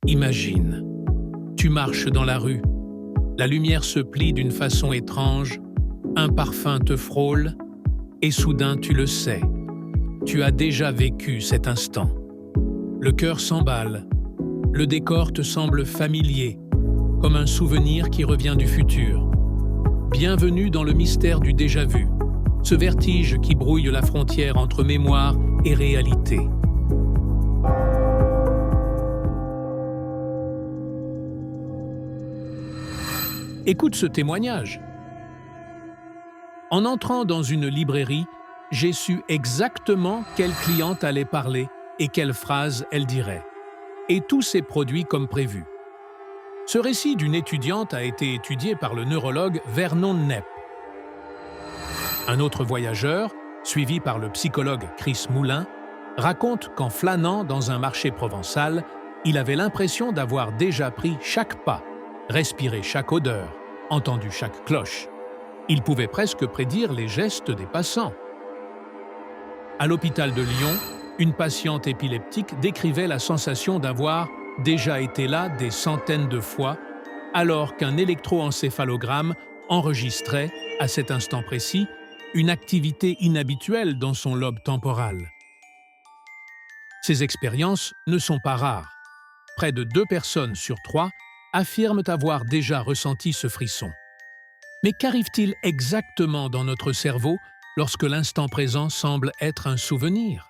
Imagine, tu marches dans la rue, la lumière se plie d'une façon étrange, un parfum te frôle, et soudain tu le sais. Tu as déjà vécu cet instant. Le cœur s'emballe, le décor te semble familier, comme un souvenir qui revient du futur. Bienvenue dans le mystère du déjà-vu, ce vertige qui brouille la frontière entre mémoire et réalité. Écoute ce témoignage. En entrant dans une librairie, j'ai su exactement quelle cliente allait parler et quelle phrase elle dirait. Et tout s'est produit comme prévu. Ce récit d'une étudiante a été étudié par le neurologue Vernon Knepp. Un autre voyageur, suivi par le psychologue Chris Moulin, raconte qu'en flânant dans un marché provençal, il avait l'impression d'avoir déjà pris chaque pas, respiré chaque odeur, entendu chaque cloche. Il pouvait presque prédire les gestes des passants. À l'hôpital de Lyon, une patiente épileptique décrivait la sensation d'avoir déjà été là des centaines de fois, alors qu'un électroencéphalogramme enregistrait, à cet instant précis, une activité inhabituelle dans son lobe temporal. Ces expériences ne sont pas rares. Près de 2 personnes sur 3 affirment avoir déjà ressenti ce frisson. Mais qu'arrive-t-il exactement dans notre cerveau lorsque l'instant présent semble être un souvenir?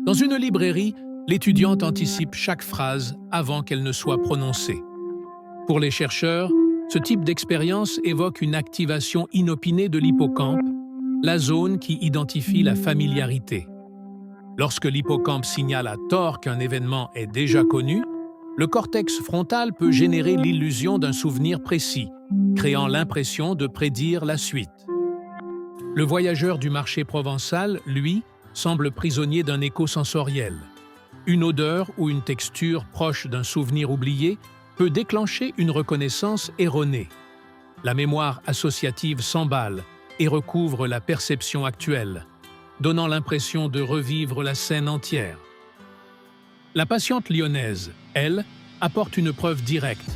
Dans une librairie, l'étudiante anticipe chaque phrase avant qu'elle ne soit prononcée. Pour les chercheurs, ce type d'expérience évoque une activation inopinée de l'hippocampe, la zone qui identifie la familiarité. Lorsque l'hippocampe signale à tort qu'un événement est déjà connu, le cortex frontal peut générer l'illusion d'un souvenir précis, créant l'impression de prédire la suite. Le voyageur du marché provençal, lui, semble prisonnier d'un écho sensoriel. Une odeur ou une texture proche d'un souvenir oublié peut déclencher une reconnaissance erronée. La mémoire associative s'emballe et recouvre la perception actuelle, donnant l'impression de revivre la scène entière. La patiente lyonnaise, elle, apporte une preuve directe.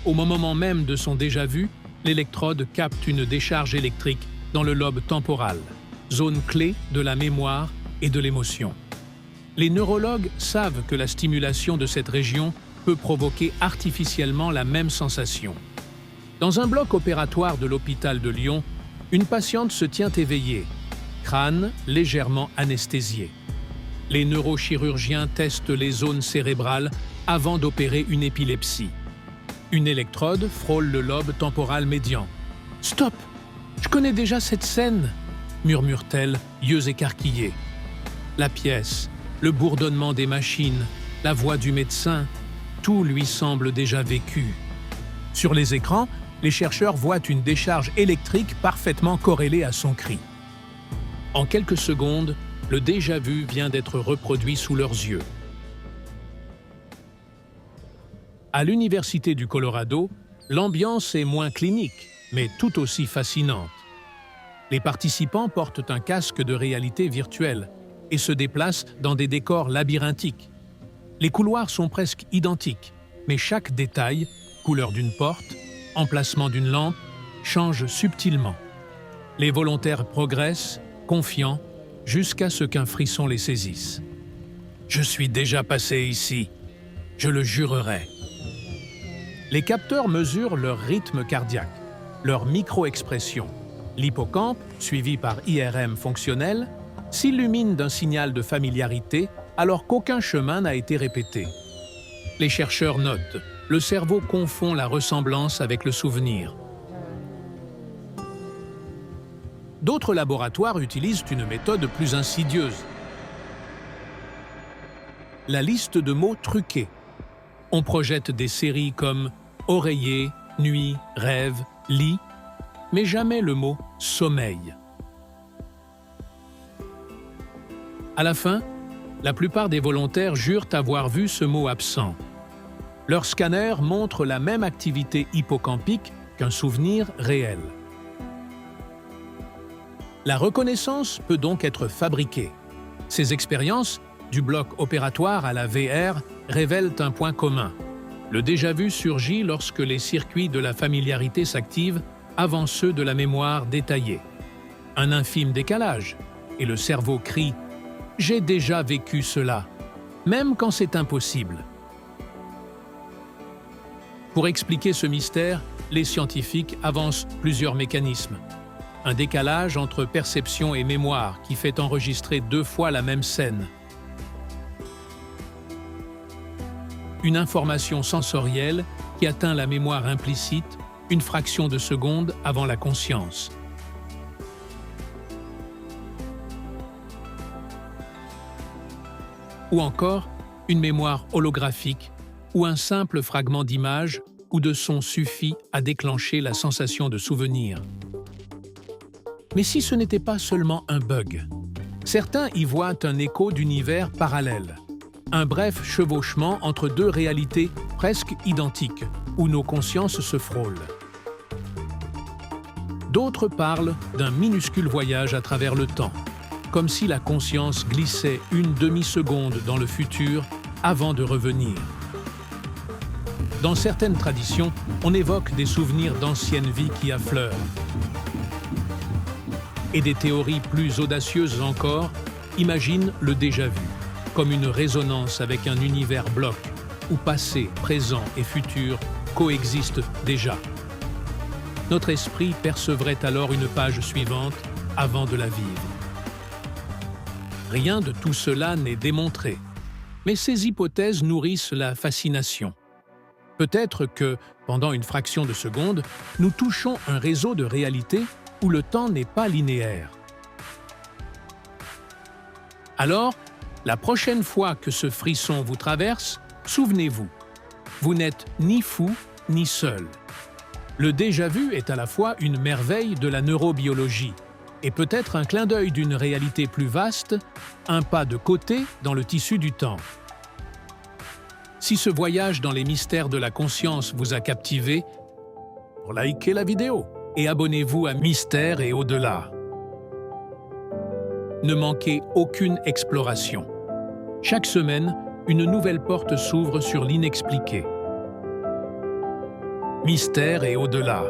Au moment même de son déjà-vu, l'électrode capte une décharge électrique dans le lobe temporal, zone clé de la mémoire et de l'émotion. Les neurologues savent que la stimulation de cette région peut provoquer artificiellement la même sensation. Dans un bloc opératoire de l'hôpital de Lyon, une patiente se tient éveillée, crâne légèrement anesthésié. Les neurochirurgiens testent les zones cérébrales avant d'opérer une épilepsie. Une électrode frôle le lobe temporal médian. « Stop! Je connais déjà cette scène !» murmure-t-elle, yeux écarquillés. La pièce, le bourdonnement des machines, la voix du médecin, tout lui semble déjà vécu. Sur les écrans, les chercheurs voient une décharge électrique parfaitement corrélée à son cri. En quelques secondes, le déjà-vu vient d'être reproduit sous leurs yeux. À l'Université du Colorado, l'ambiance est moins clinique, mais tout aussi fascinante. Les participants portent un casque de réalité virtuelle et se déplacent dans des décors labyrinthiques. Les couloirs sont presque identiques, mais chaque détail, couleur d'une porte, emplacement d'une lampe, change subtilement. Les volontaires progressent, confiants, jusqu'à ce qu'un frisson les saisisse. « Je suis déjà passé ici, je le jurerai. » Les capteurs mesurent leur rythme cardiaque, leur micro-expression. L'hippocampe, suivi par IRM fonctionnel, s'illumine d'un signal de familiarité alors qu'aucun chemin n'a été répété. Les chercheurs notent, le cerveau confond la ressemblance avec le souvenir. D'autres laboratoires utilisent une méthode plus insidieuse. La liste de mots truqués. On projette des séries comme oreiller, nuit, rêve, lit, mais jamais le mot sommeil. À la fin, la plupart des volontaires jurent avoir vu ce mot absent. Leur scanner montre la même activité hippocampique qu'un souvenir réel. La reconnaissance peut donc être fabriquée. Ces expériences, du bloc opératoire à la VR, révèlent un point commun. Le déjà-vu surgit lorsque les circuits de la familiarité s'activent avant ceux de la mémoire détaillée. Un infime décalage, et le cerveau crie « J'ai déjà vécu cela », même quand c'est impossible. Pour expliquer ce mystère, les scientifiques avancent plusieurs mécanismes. Un décalage entre perception et mémoire qui fait enregistrer 2 fois la même scène. Une information sensorielle qui atteint la mémoire implicite une fraction de seconde avant la conscience. Ou encore, une mémoire holographique où un simple fragment d'image ou de son suffit à déclencher la sensation de souvenir. Mais si ce n'était pas seulement un bug, certains y voient un écho d'univers parallèle, un bref chevauchement entre 2 réalités presque identiques, où nos consciences se frôlent. D'autres parlent d'un minuscule voyage à travers le temps, comme si la conscience glissait une demi-seconde dans le futur avant de revenir. Dans certaines traditions, on évoque des souvenirs d'anciennes vies qui affleurent. Et des théories plus audacieuses encore imaginent le déjà-vu, comme une résonance avec un univers bloc, où passé, présent et futur coexistent déjà. Notre esprit percevrait alors une page suivante avant de la vivre. Rien de tout cela n'est démontré, mais ces hypothèses nourrissent la fascination. Peut-être que, pendant une fraction de seconde, nous touchons un réseau de réalité où le temps n'est pas linéaire. Alors, la prochaine fois que ce frisson vous traverse, souvenez-vous, vous n'êtes ni fou ni seul. Le déjà-vu est à la fois une merveille de la neurobiologie et peut-être un clin d'œil d'une réalité plus vaste, un pas de côté dans le tissu du temps. Si ce voyage dans les mystères de la conscience vous a captivé, likez la vidéo et abonnez-vous à Mystères et au-delà. Ne manquez aucune exploration. Chaque semaine, une nouvelle porte s'ouvre sur l'inexpliqué. Mystères et au-delà.